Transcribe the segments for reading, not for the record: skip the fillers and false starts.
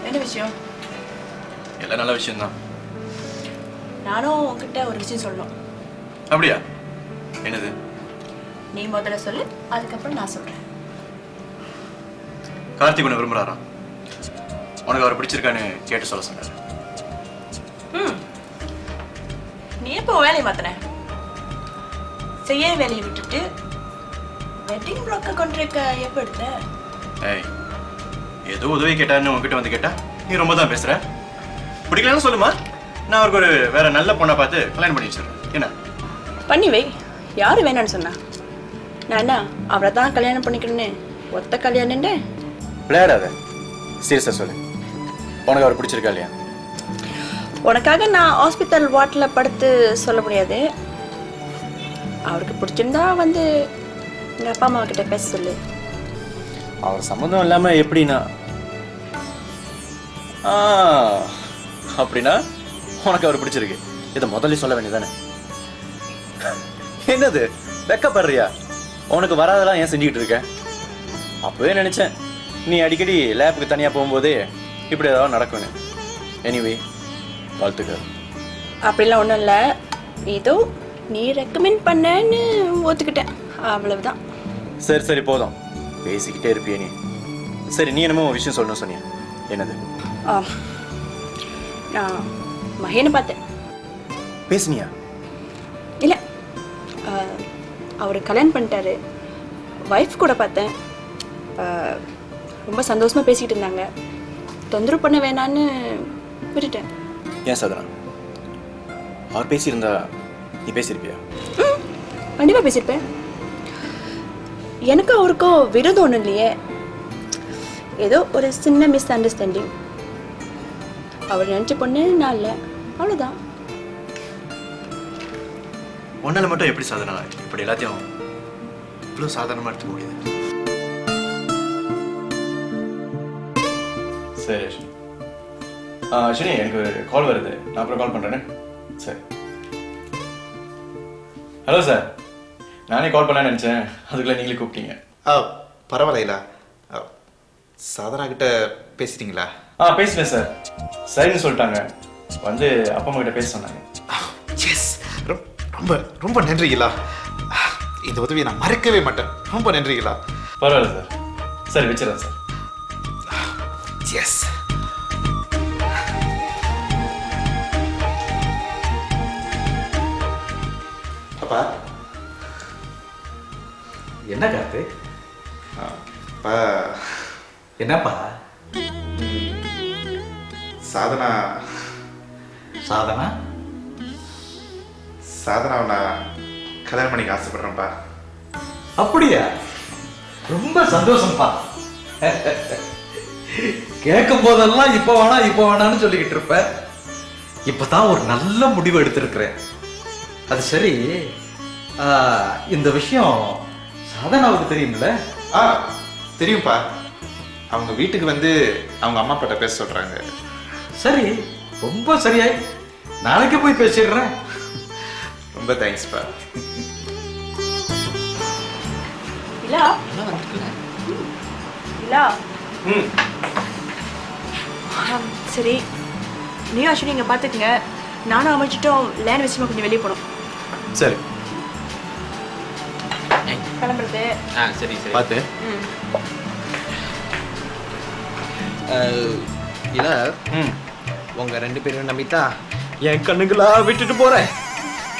என்ன விஷயம்? எல்லாம் நல்ல விஷயம் தான். நானும் உன்கிட்ட ஒரு விஷயம் சொல்லணும். அப்படியா? என்னது? நீ முதல்ல சொல்லு, அதுக்கப்புறம் நான் சொல்றேன். கார்த்திக் உன்னை விரும்புறாராம். உனக்கு அவரை பிடிச்சிருக்கான்னு கேட்டு சொல்ல சொன்னாரு. நீ எப்போ வேலையை மாத்தின? செய்ய வேலையை விட்டுட்டு வெட்டிங் ப்ரோக்கர் கொண்டிருக்க எப்போ எடுத்த? ஏய், ஏதோ உதவி கேட்டான்னு உங்ககிட்ட வந்து கேட்டா நீ ரொம்ப தான் பேசுற. பிடிக்கலன்னு சொல்லுமா, நான் அவருக்கு ஒரு வேற நல்ல பொண்ணை பார்த்து கல்யாணம் பண்ணி வச்சிருக்கேன். என்ன பண்ணி வை. யாரு வேணான்னு சொன்னா? நான் என்ன அவரை தான் கல்யாணம் பண்ணிக்கணும்னு ஒத்த கல்யாணம் விளையாடாத. சீரியஸா சொல்லு, உனக்கு அவர் பிடிச்சிருக்கா இல்லையா? உனக்காக நான் ஹாஸ்பிட்டல் வார்டில் படுத்து சொல்ல முடியாது. அவருக்கு பிடிச்சிருந்தா வந்து எங்கள் அப்பா அம்மா கிட்ட பேச சொல்லு. அவர் சம்மந்தம் இல்லாம எப்படின்னா? அப்படின்னா உனக்கு அவர் பிடிச்சிருக்கு, இதை முதல்ல சொல்ல வேண்டியதானே? என்னது வெக்கப்படுறியா? உனக்கு வராதெல்லாம் ஏன் செஞ்சுக்கிட்டு இருக்க? அப்பவே நினைச்சேன் நீ அடிக்கடி லேப்புக்கு தனியா போகும்போதே இப்படி ஏதாவது நடக்கும்னு. எனிவே, வாழ்த்துக்கள். அப்படிலாம் ஒன்றும் இல்லை, ஏதோ நீ ரெக்கமெண்ட் பண்ணேன்னு ஒத்துக்கிட்டேன், அவ்வளவுதான். சரி சரி போதும், பேசிக்கிட்டே இருப்பியே நீ. சரி, நீ என்னமோ ஒரு விஷயம் சொல்லணும்னு சொன்னியா? என்னது? நான் மகேனை பார்த்தேன். பேசுனியா? இல்லை, அவர் கல்யாணம் பண்ணிட்டாரு. ஒய்ஃப் கூட பார்த்தேன், ரொம்ப சந்தோஷமாக பேசிக்கிட்டு இருந்தாங்க. தொந்தரவு பண்ண வேணான்னு விட்டுட்டேன். ஏன் சாதனா, அவர் பேசியிருந்தா நீ பேசியிருப்பியா? கண்டிப்பாக பேசியிருப்பேன். எனக்கும் அவருக்கும் விரோதம் ஒன்றும் இல்லையே, ஏதோ ஒரு சின்ன மிஸ் அண்டர்ஸ்டாண்டிங். அவர் நினச்ச பொண்ணு நான் இல்லை, அவ்வளோதான். ஒன்னால மட்டும் எப்படி சாதனா இப்படி எல்லாத்தையும் இவ்வளோ சாதாரணமாக எடுத்துக்க முடியுது? சரி அஸ்வினி, எனக்கு ஒரு கால் வருது, நான் அப்புறம் கால் பண்ணுறேன்னு. சரி. ஹலோ சார், நானே கால் பண்ண நினச்சேன், அதுக்குள்ளே நீங்களே கூப்பிட்டீங்க. பரவாயில்ல. சாதனா கிட்ட பேசிட்டீங்களா? பேசினேன் சார், சரின்னு சொல்லிட்டாங்க. வந்து அப்பா அம்மா கிட்ட பேச சொன்னாங்க. எஸ், ரொம்ப ரொம்ப நன்றிங்களா. இந்த உதவியை நான் மறக்கவே மாட்டேன். ரொம்ப நன்றிங்களா. பரவாயில்ல சார். சரி, வச்சிடறேன் சார். எஸ். அப்பா என்ன கார்த்தி? அப்பா என்னப்பா? சாதனா சாதனா சாதனாவை நான் கல்யாணம் பண்ணிக்க ஆசைப்படுறேன்ப்பா. அப்படியா? ரொம்ப சந்தோஷம்ப்பா. கேட்கும் போதெல்லாம் இப்ப வேணான்னு சொல்லிக்கிட்டு இருப்ப. இப்பதான் ஒரு நல்ல முடிவு எடுத்திருக்கிறேன். அது சரி, இந்த விஷயம் சாதனாவுக்கு தெரியும்ல? தெரியும்ப்பா. அவங்க வீட்டுக்கு வந்து அவங்க அம்மா அப்பாட்ட பேச சொல்றாங்க. சரி, ரொம்ப சரியாய் நாளைக்கு போய் பேசிடுறேன். ரொம்ப தேங்க்ஸ்ப்பா. இல்லா இல்லா சரி, நீயும் அஸ்வினி இங்கே பார்த்துக்குங்க. நானும் அமைச்சிட்டும் லேண்ட் விஷயமா கொஞ்சம் வெளியே போகணும். சரி கிளம்புறது. சரி சரி பார்த்து. இல்ல உங்க 2 பேரும் நம்பித்தா என் கண்ணுங்களா விட்டுட்டு போறேன்.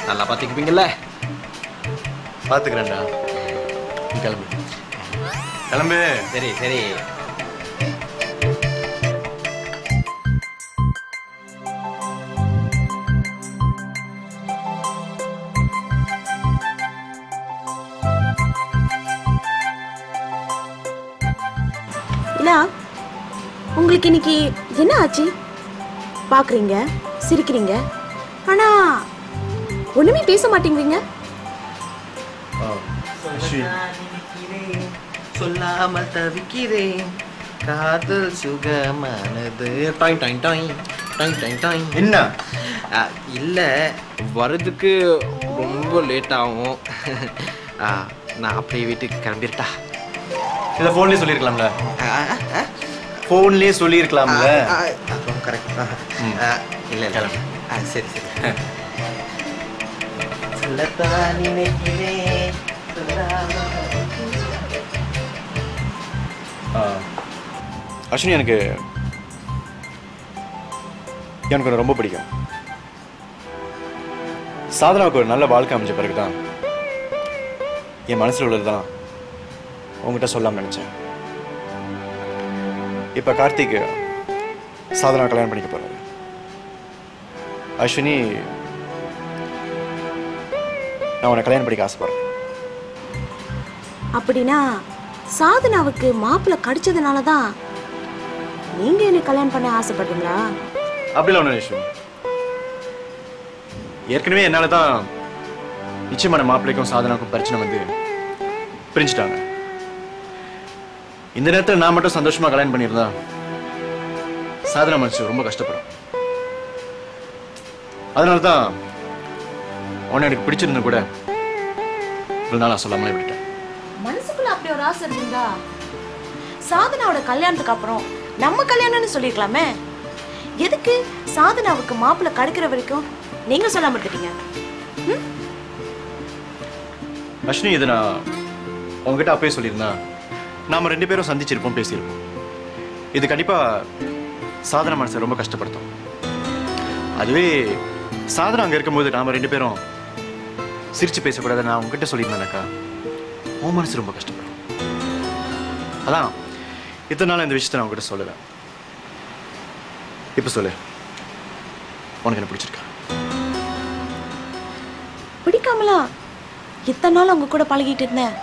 நல்லா பாத்துக்குவீங்கல்ல? பார்த்துக்கிறேன்டா. நீ கிளம்பு கிளம்பு. சரி சரி. இல்ல, உங்களுக்கு இன்னைக்கு என்ன ஆச்சு? பாக்குறீங்க, சிரிக்கிறீங்க, ஆனா ஒண்ணுமே பேச மாட்டேங்கிறீங்க. சொல்லாமல் தவிக்கிறேன், காதல் சுகமானது. டாய் டாய் டாய் டாய் டாய் டாய். என்ன? இல்ல, வரதுக்கு ரொம்ப லேட் ஆகும். நான் அப்படியே வீட்டுக்கு கிளம்பிட்டா? இதை ஃபோன்லேயே சொல்லியிருக்கலாம்ல? ஃபோன்லேயே சொல்லியிருக்கலாம்ல? அதுவும் கரெக்ட் தான். இல்லை கிளம்பு. சரி சரி. சொல்லத்தான் நினைக்கிறேன். அஸ்வினி, எனக்கு உன்னை ரொம்ப பிடிக்கும். சாதனாவுக்கு ஒரு நல்ல வாழ்க்கை அமைஞ்ச பிறகுதான் என் மனசில் உள்ளதுதான் உங்ககிட்ட சொல்லாம நினைச்சேன். இப்ப கார்த்திக் சாதனா கல்யாணம் பண்ணிக்க போறாரு. அஸ்வினி, நான் உன்னை கல்யாணம் பண்ணிக்க ஆசைப்படுறேன். அப்படின்னா சாதனாவுக்கு மாப்பிள்ளை கிடைச்சதுனால தான் நீங்க என்ன கல்யாணம் பண்ண ஆசைப்படுறீங்களா? அப்படிலாம் ஒன்றும் அஸ்வினி. ஏற்கனவே என்னால தான் நிச்சயமான மாப்பிள்ளைக்கும் சாதனாவுக்கும் பிரச்சனை வந்து பிரிஞ்சுட்டாங்க. இந்த நேரத்தில் நான் மட்டும் சந்தோஷமா கல்யாணம் பண்ணியிருந்தா சாதனா மனசு ரொம்ப கஷ்டப்படும். அதனால தான் உன்னை எனக்கு பிடிச்சிருந்தா கூட இவ்வளவு நாள் சொல்லாமலே விட்டுட்டேன். மனசுக்குள்ள அப்படி ஒரு ஆசை இருந்தா சாதனாவோட கல்யாணத்துக்கு அப்புறம் நம்ம கல்யாணம்னு சொல்லிருக்கலாமே. எதுக்கு சாதனாவுக்கு மாப்பிள்ளை கிடைக்கிற வரைக்கும் நீங்க சொல்லாம விட்டுட்டீங்க? அஸ்வினி, இதை நான் உங்ககிட்ட அப்பயே சொல்லியிருந்தா நாம 2 பேரும் சந்திச்சிருப்போம், பேசியிருப்போம். இது கண்டிப்பா சாதனா மனசை ரொம்ப கஷ்டப்படுத்தும். அதுவே சாதனா அங்க இருக்கும்போது நாம 2 பேரும் சிரிச்சு பேசக்கூடாது நான் உங்ககிட்ட சொல்லியிருந்தேனாக்கா உன் மனசு ரொம்ப கஷ்டப்படும். அதான் இத்தனை நாள் இந்த விஷயத்தை நான் உங்ககிட்ட சொல்லல. இப்ப சொல்லு, உனக்கு என்ன பிடிச்சிருக்கா? பிடிக்காமலா இத்தனை நாள் உங்க கூட பழகிட்டு இருந்தேன்.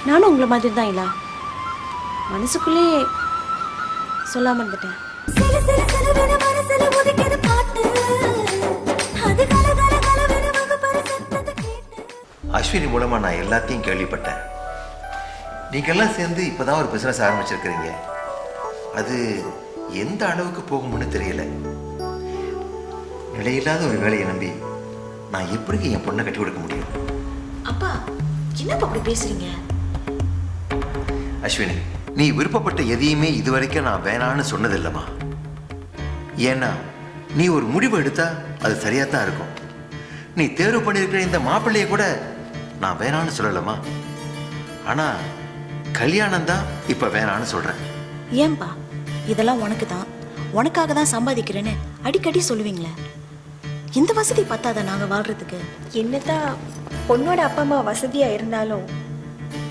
நானும் உங்களை மாதிரி தான் இல்ல, மனசுக்குள்ளே சொல்லாம இருந்துட்டேன். அஸ்வினி மூலமா நான் எல்லாத்தையும் கேள்விப்பட்டேன். நீங்கெல்லாம் சேர்ந்து இப்பதான் ஒரு பிசினஸ் ஆரம்பிச்சிருக்கிறீங்க. அது எந்த அளவுக்கு போகும்னு தெரியல. நிலையில்லாத ஒரு வேலையை நம்பி நான் எப்படி என் பொண்ணை கட்டி கொடுக்க முடியும்? அப்பா, என்னப்பா அப்படி பேசுறீங்க? அஸ்வினி, நீ விருப்பப்பட்ட எதையுமே இதுவரைக்கும் நான் வேணான்னு சொன்னதில்லம்மா. ஏன்னா நீ ஒரு முடிவு எடுத்தா அது சரியா தான் இருக்கும். நீ தேர்வு பண்ணியிருக்கிற இந்த மாப்பிள்ளைய கூட நான் வேணான்னு சொல்லலம்மா. ஆனா கல்யாணம் தான் இப்ப வேணான்னு சொல்றேன். ஏன்பா, இதெல்லாம் உனக்கு தான், உனக்காக தான் சம்பாதிக்கிறேன்னு அடிக்கடி சொல்லுவீங்களே. இந்த வசதி பத்தாதா நாங்க வாழ்றதுக்கு? என்னதான் பொண்ணோட அப்பா அம்மா வசதியா இருந்தாலும்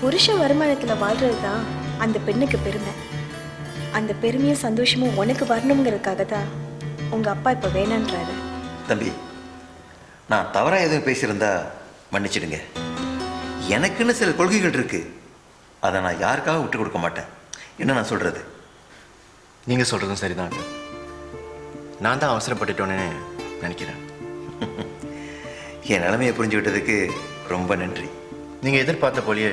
புருஷ வருமானத்துல வாழ்றதுதான் அந்த பெண்ணுக்கு பெருமை. அந்த பெருமையும் சந்தோஷமும் உனக்கு வரணுங்கிறதுக்காக தான் உங்க அப்பா இப்ப வேணான்றாரு. தம்பி, நான் தவறா எதுவும் பேசியிருந்தா மன்னிச்சிடுங்க. எனக்குன்னு சில கொள்கைகள் இருக்கு, அதை நான் யாருக்காக விட்டு கொடுக்க மாட்டேன். என்ன நான் சொல்றது? நீங்க சொல்றதும் சரிதான். நான் தான் அவசரப்பட்டுட்டோன்னு நினைக்கிறேன். என் நிலைமையை புரிஞ்சுக்கிட்டதுக்கு ரொம்ப நன்றி. நீங்க எதிர்பார்த்த போலயே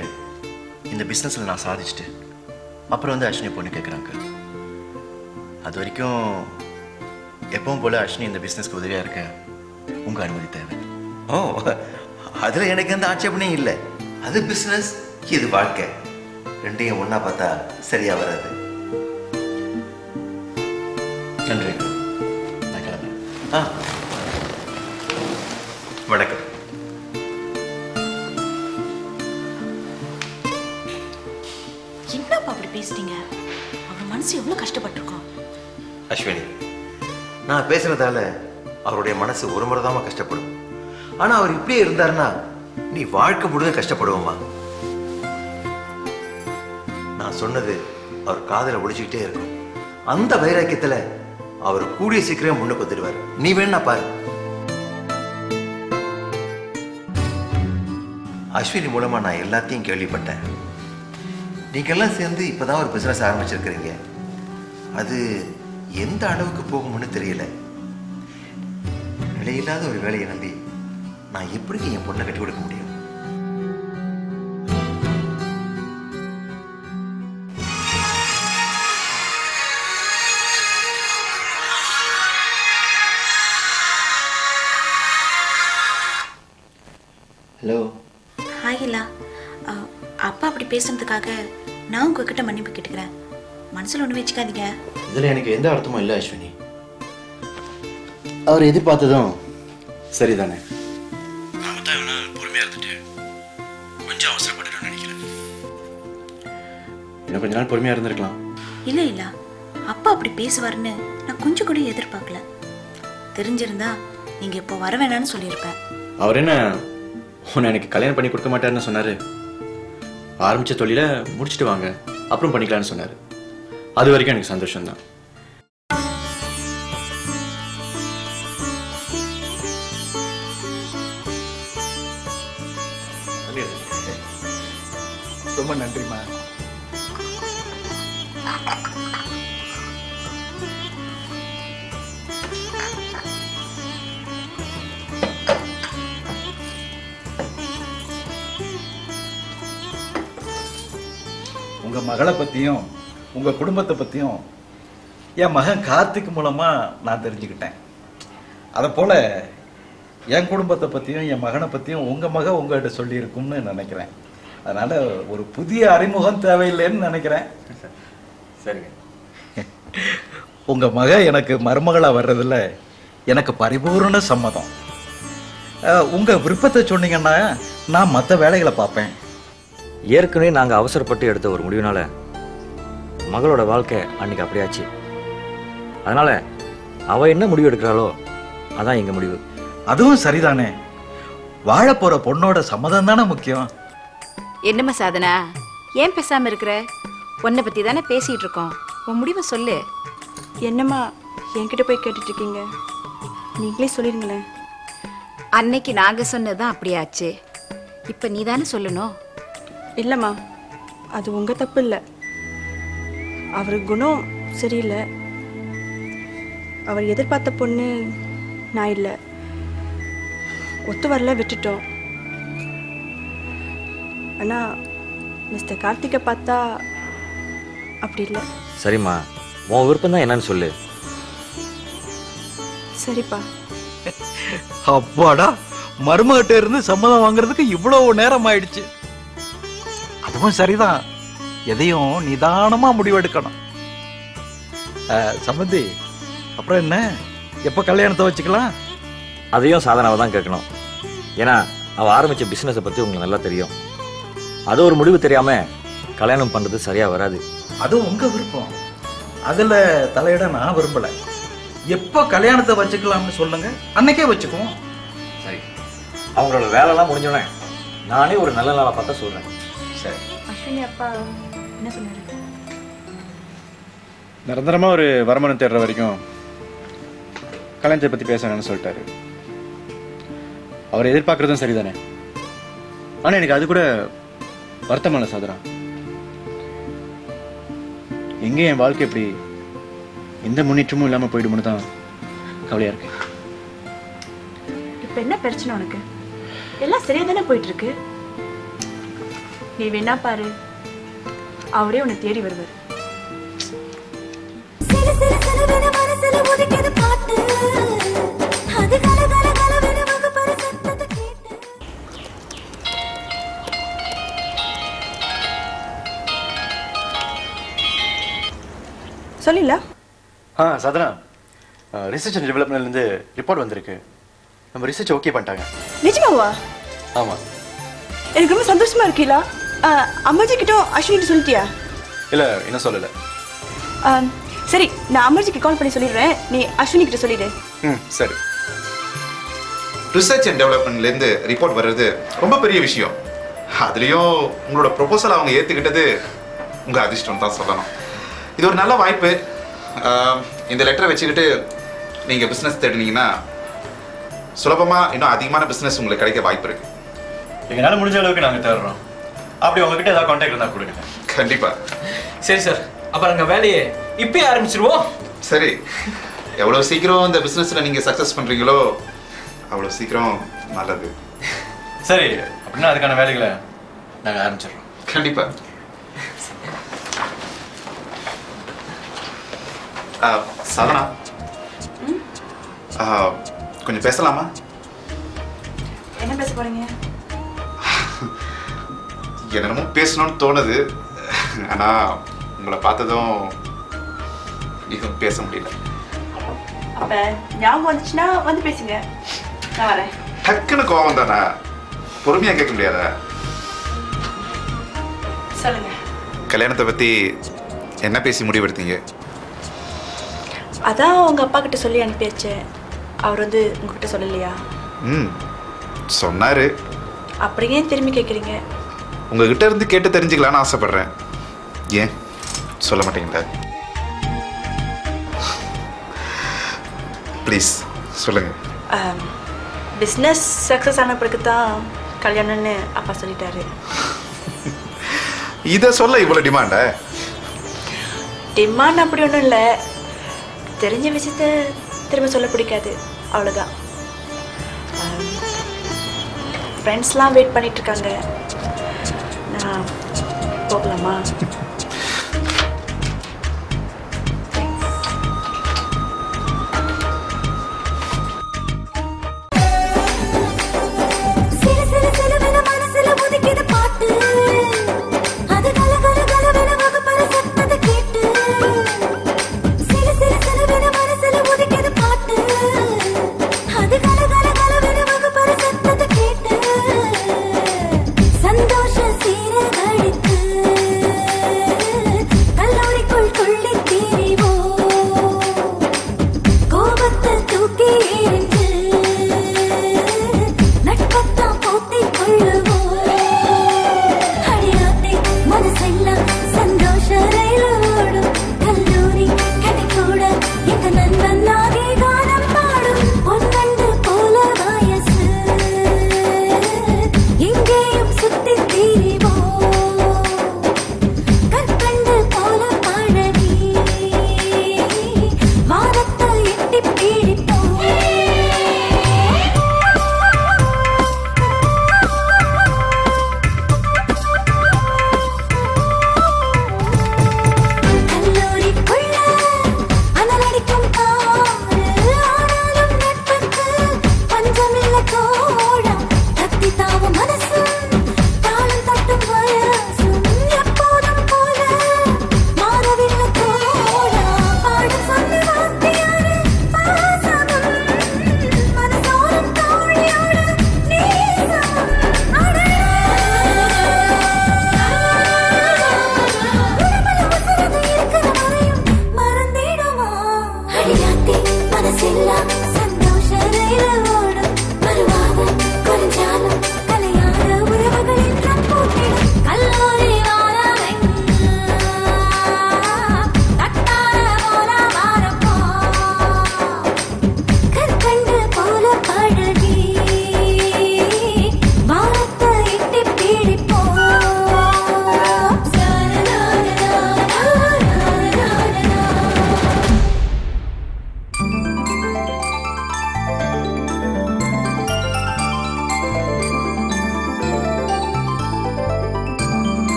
இந்த பிசினஸ்ல நான் சாதிச்சுட்டு அப்புறம் வந்து அஸ்வினி பொண்ணு கேட்குறாங்க. அது வரைக்கும் எப்பவும் போல அஸ்வினி இந்த பிசினஸ்க்கு உதவியா இருக்க உங்க அனுமதி தேவை. ஓ, அதுல எனக்கு எந்த ஆட்சேபனையும் இல்லை. அது பிசினஸ், இது வாழ்க்கை. ரெண்டையும் ஒண்ணா பார்த்தா சரியா வராது. நன்றி, நான் கிளம்புறேன். வணக்கம். என்னப்பா அப்படி பேசுறீங்க? அவர் மனசு எவ்வளவு கஷ்டப்பட்டிருக்கோம். அஸ்வினி, நான் பேசுறதால அவருடைய மனசு ஒரு முறை தான் கஷ்டப்படும். ஆனா அவர் இப்படியே இருந்தாருன்னா நீ வாழ்க்கை முழுக்க கஷ்டப்படுவோமா? நான் சொன்னது அவர் காதல ஒழிச்சுக்கிட்டே இருக்கும். அந்த வைராக்கியத்துல அவர் கூடிய சீக்கிரம் முன்னுக்கு வந்துடுவார். நீ வேணா பாரு. அஸ்வினி மூலமா நான் எல்லாத்தையும் கேள்விப்பட்டேன். நீங்கெல்லாம் சேர்ந்து இப்பதான் ஒரு பிசினஸ் ஆரம்பிச்சிருக்கிறீங்க. அது எந்த அளவுக்கு போகும்னு தெரியல. நிலையில்லாத ஒரு வேலையை நம்பி நான் எப்படி என் பொண்ணை கட்டி கொடுக்க முடியும்? ஹலோ. ஹாய் இல்லா. அப்பா அப்படி பேசுறதுக்காக நான் உங்ககிட்ட மன்னிப்பு கேட்டுக்கிறேன். மனசுல ஒண்ணு வச்சுக்காதீங்க. இதுல எனக்கு எந்த அர்த்தமும் இல்லை அஸ்வினி. அவர் எதிர்பார்த்ததும் சரிதானே. நாம தான் இவனை பொறுமையா இருந்துட்டு கொஞ்சம் அவசரப்பட்டுட்டோம்னு நினைக்கிறேன். இன்னும் கொஞ்ச நாள் பொறுமையா இருந்திருக்கலாம். இல்ல இல்ல, அப்பா அப்படி பேசுவாருன்னு நான் கொஞ்சம் கூட எதிர்பார்க்கல. தெரிஞ்சிருந்தா நீங்க இப்போ வர வேணாம்னு சொல்லியிருப்பேன். அவர் என்ன உன்னை எனக்கு கல்யாணம் பண்ணி கொடுக்க மாட்டாருன்னு சொன்னாரு. ஆரம்பிச்ச தொழில முடிச்சுட்டு வாங்க அப்புறம் பண்ணிக்கலாம்னு சொன்னாரு. அது வரைக்கும் எனக்கு சந்தோஷம்தான். ரொம்ப நன்றிமா. உங்க மகளை பத்தியும் உங்க குடும்பத்தை பத்தியும் என் மகன் கார்த்திக் மூலமா நான் தெரிஞ்சுக்கிட்டேன். அதை போல என் குடும்பத்தை பத்தியும் என் மகனை பத்தியும் உங்க மகன் உங்ககிட்ட சொல்லி இருக்கும்னு நினைக்கிறேன். அதனால ஒரு புதிய அறிமுகம் தேவையில்லைன்னு நினைக்கிறேன். சரிங்க. உங்க மக எனக்கு மருமகளா வர்றதுல எனக்கு பரிபூர்ண சம்மதம். உங்க விருப்பத்தை சொன்னீங்கன்னா நான் மற்ற வேலைகளை பார்ப்பேன். ஏற்கனவே நாங்கள் அவசரப்பட்டு எடுத்த ஒரு முடிவுனால மகளோட வாழ்க்கை அன்னைக்கு அப்படியாச்சு. அதனால அவ என்ன முடிவு எடுக்கிறாளோ அதான் எங்க முடிவு. அதுவும் சரிதானே. வாழ போற பொண்ணோட சம்மதம் தானே முக்கியம். என்னம்மா சாதனா, ஏன் பேசாம இருக்கிற? உன்னை பத்தி தானே பேசிட்டு இருக்கோம். உன் முடிவை சொல்லு. என்னம்மா என்கிட்ட போய் கேட்டுட்டு இருக்கீங்க? நீங்களே சொல்லிருங்களேன். அன்னைக்கு நாங்க சொன்னதுதான் அப்படியாச்சு. இப்ப நீ தானே சொல்லணும். இல்லைம்மா, அது உங்கள் தப்பு இல்லை. அவர் குணம் சரியில்லை. அவர் எதிர்பார்த்த பொண்ணு நான் இல்லை. ஒத்து வரல, விட்டுட்டோம். ஆனால் மிஸ்டர் கார்த்திகை பார்த்தா அப்படி இல்லை. சரிம்மா, உன் விருப்பம் தான் என்னன்னு சொல்லு. சரிப்பா. அப்பாடா, மருமகிட்ட இருந்து சம்மதம் வாங்குறதுக்கு இவ்வளவு நேரம் ஆயிடுச்சு. அதுவும் சரிதான். எதையும் நிதானமா முடிவெடுக்கணும். சம்பந்தி, அப்புறம் என்ன, எப்ப கல்யாணத்தை வச்சுக்கலாம்? அதையும் சாதனாவை தான் கேட்கணும். ஏன்னா அவ ஆரம்பிச்ச பிசினஸை பத்தி உங்களுக்கு நல்லா தெரியும். அது ஒரு முடிவு தெரியாம கல்யாணம் பண்றது சரியா வராது. அது உங்க விருப்பம். அதுல தலையிட நான் விரும்பல. எப்போ கல்யாணத்தை வச்சுக்கலாம்னு சொல்லுங்க, அன்னைக்கே வச்சுக்குவோம். சரி, அவங்களோட வேலைலாம் முடிஞ்சோடனே நானே ஒரு நல்ல நாளை பார்த்தா சொல்றேன். சரி. அஸ்வினி அப்பா என்ன சொன்னாரு? நிரந்தரமா ஒரு வருமானம் தேடுற வரைக்கும் கல்யாணத்தை பத்தி பேசணும்னு சொல்லிட்டாரு. அவர் எதிர்பார்க்கறதும் சரிதானே. ஆனா எனக்கு அது கூட வருத்தமான சாதனா. எங்க என் வாழ்க்கை எப்படி எந்த முன்னேற்றமும் இல்லாம போயிடும்னு தான் கவலையா இருக்கு. இப்ப என்ன பிரச்சனை உனக்கு? எல்லாம் சரியா தானே போயிட்டு இருக்கு. நீ வேணா பாரு, அவரே உன்னை தேடி வருவாரு. சொல்லில சாதனா, ரிசர்ச் அண்ட் டெவலப்மெண்ட்லேருந்து ரிப்போர்ட் வந்திருக்கு. நம்ம ரிசர்ச் ஓகே பண்ணிட்டாங்க. நிஜமாவா? ஆமா. எனக்கு ரொம்ப சந்தோஷமா இருக்கீங்களா? அம்மாஜி கிட்ட அஸ்வினி சொல்லிட்டியா? இல்ல, இன்னும் சொல்லல. சரி, நான் அமர்ஜிக்கு கால் பண்ணி சொல்லிடுறேன், நீ அஸ்வினி கிட்ட சொல்லிடு. சரி. ரிசர்ச் அண்ட் டெவலப்மெண்ட்லேருந்து ரிப்போர்ட் வர்றது ரொம்ப பெரிய விஷயம். அதுலேயும் உங்களோட ப்ரொபோசல் அவங்க ஏற்றுக்கிட்டது உங்கள் அதிர்ஷ்டம் தான் சொல்லணும். இது ஒரு நல்ல வாய்ப்பு. இந்த லெட்டரை வச்சுக்கிட்டு நீங்கள் பிஸ்னஸ் தேடினீங்கன்னா சுலபமாக இன்னும் அதிகமான பிஸ்னஸ் உங்களுக்கு கிடைக்க வாய்ப்பு இருக்கு. எங்களால் முடிஞ்ச அளவுக்கு நாங்கள் தேடுறோம். அப்படி உங்ககிட்ட ஏதாவது கான்டாக்ட் இருந்தால் கொடுங்க. கண்டிப்பாக. சரி சார், அப்போ நாங்கள் வேலையை இப்பயே ஆரம்பிச்சிருவோம். சரி, எவ்வளோ சீக்கிரம் இந்த பிஸ்னஸில் நீங்கள் சக்ஸஸ் பண்ணுறீங்களோ அவ்வளோ சீக்கிரம் நல்லது. சரி, அப்படின்னா அதுக்கான வேலைகளை நாங்கள் ஆரம்பிச்சிடுறோம். கண்டிப்பாக. சாதனா, கொஞ்சம் பேசலாமா? என்ன பேச போறீங்க? என்னமோ பேசணும்னு தோணுது, ஆனால் உங்களை பார்த்ததும் இதுவும் பேச முடியல. அப்ப ஞாபகம் வந்துச்சுன்னா வந்து பேசுங்க, நான் வரேன். டக்குன்னு கோவம் தானே, பொறுமையாக கேட்க முடியாதா? சொல்லுங்க. கல்யாணத்தை பற்றி என்ன பேசி முடிவெடுத்தீங்க? அதான் உங்க அப்பா கிட்ட சொல்லி அனுப்பியாச்சு. அவர் வந்து உங்ககிட்ட சொல்லலையா? சொன்னாரு. அப்படியே திரும்பி கேட்குறீங்க? உங்ககிட்ட இருந்து கேட்டு தெரிஞ்சுக்கலான்னு ஆசைப்படுறேன். ஏன் சொல்ல மாட்டீங்களா? ப்ளீஸ் சொல்லுங்க. பிஸ்னஸ் சக்ஸஸ் ஆன பிறகு தான் கல்யாணம்னு அப்பா சொல்லிட்டாரு. இதை சொல்ல இவ்வளோ டிமாண்டா? டிமாண்ட் அப்படி ஒன்றும் இல்லை, தெரிஞ்ச விஷயத்த திரும்ப சொல்ல பிடிக்காது, அவ்வளோதான். ஃப்ரெண்ட்ஸ்லாம் வெயிட் பண்ணிட்டு இருக்காங்க, நான் போகலாமா? சந்தோஷ சீரகடித்து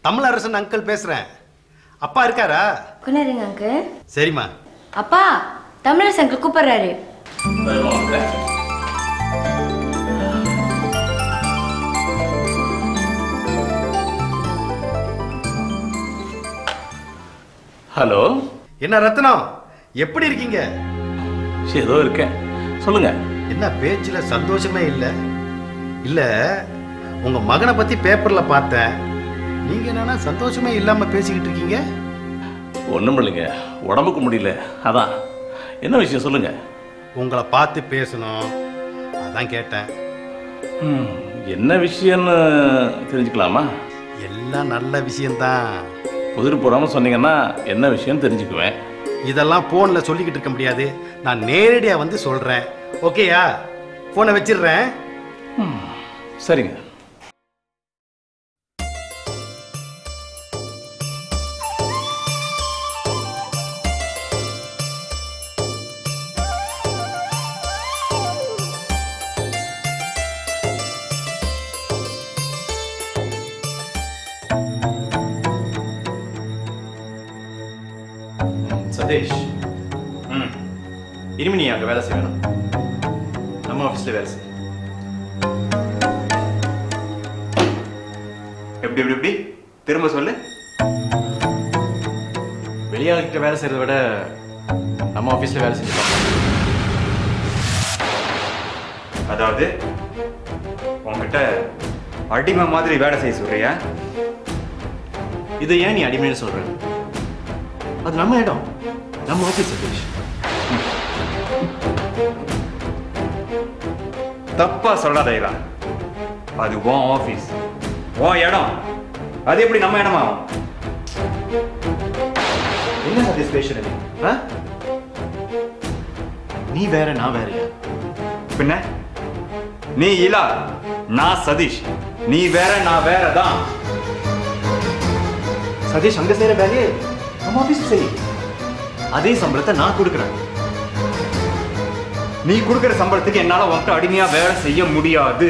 தமிழரசன் அங்கிள் பேசுறேன். அப்பா இருக்காரா? கொண்டாருங்க அங்கிள். சரிம்மா. அப்பா, தமிழரசன் அங்கிள் கூப்பிடுறாரு. ஹலோ. என்ன ரத்னம், எப்படி இருக்கீங்க? ஏதோ இருக்கேன், சொல்லுங்க. என்ன பேச்சுல சந்தோஷமே இல்ல? இல்ல, உங்க மகனை பத்தி பேப்பர்ல பார்த்தேன். நீங்க என்னன்னா சந்தோஷமே இல்லாம பேசிக்கிட்டு இருக்கீங்க? ஒண்ணும் இல்லைங்க, உடம்புக்கு முடியல, அதான். என்ன விஷயம் சொல்லுங்க. உங்களை பார்த்து பேசணும், அதான் கேட்டேன். என்ன விஷயம்னு தெரிஞ்சுக்கலாமா? எல்லாம் நல்ல விஷயம்தான். புதிர் போடாம சொன்னீங்கன்னா என்ன விஷயம் தெரிஞ்சுக்குவேன். இதெல்லாம் போன்ல சொல்லிக்கிட்டு இருக்க முடியாது, நான் நேரடியா வந்து சொல்றேன். ஓகேயா? போனை வச்சிடுறேன். சரிங்க. சதீஷ், இனிமே நீ அங்கே வேலை செய்யணும். நம்ம ஆஃபீஸில் வேலை செய்ய. எப்படி எப்படி எப்படி திரும்ப சொல்லு. வெளியாளுக்கிட்ட வேலை செய்யறதை விட நம்ம ஆஃபீஸில் வேலை செஞ்சு பார்க்கலாம். அதாவது உங்ககிட்ட அடிமை மாதிரி வேலை செய்ய சொல்றியா? இதை ஏன் நீ அடிமைன்னு சொல்ற? அது நம்ம இடம், நம்ம ஆஃபீஸ். சதீஷ், தப்பா சொல்லாத இவா. அது உன் ஆஃபீஸ், உன் இடம். அது எப்படி நம்ம இடமா? என்ன சதீஷ் பேசுற? நீ வேற, நான் வேறயா? பின்ன நீ இலா, நான் சதீஷ். நீ வேற, நான் வேற தான். சதீஷ், அங்க செய்யற வேலையே நம்ம ஆஃபீஸ் செய். அதே சம்பளத்தை நான் கொடுக்குறேன். நீ கொடுக்குற சம்பளத்துக்கு என்னால உன்கிட்ட அடிமையா வேலை செய்ய முடியாது.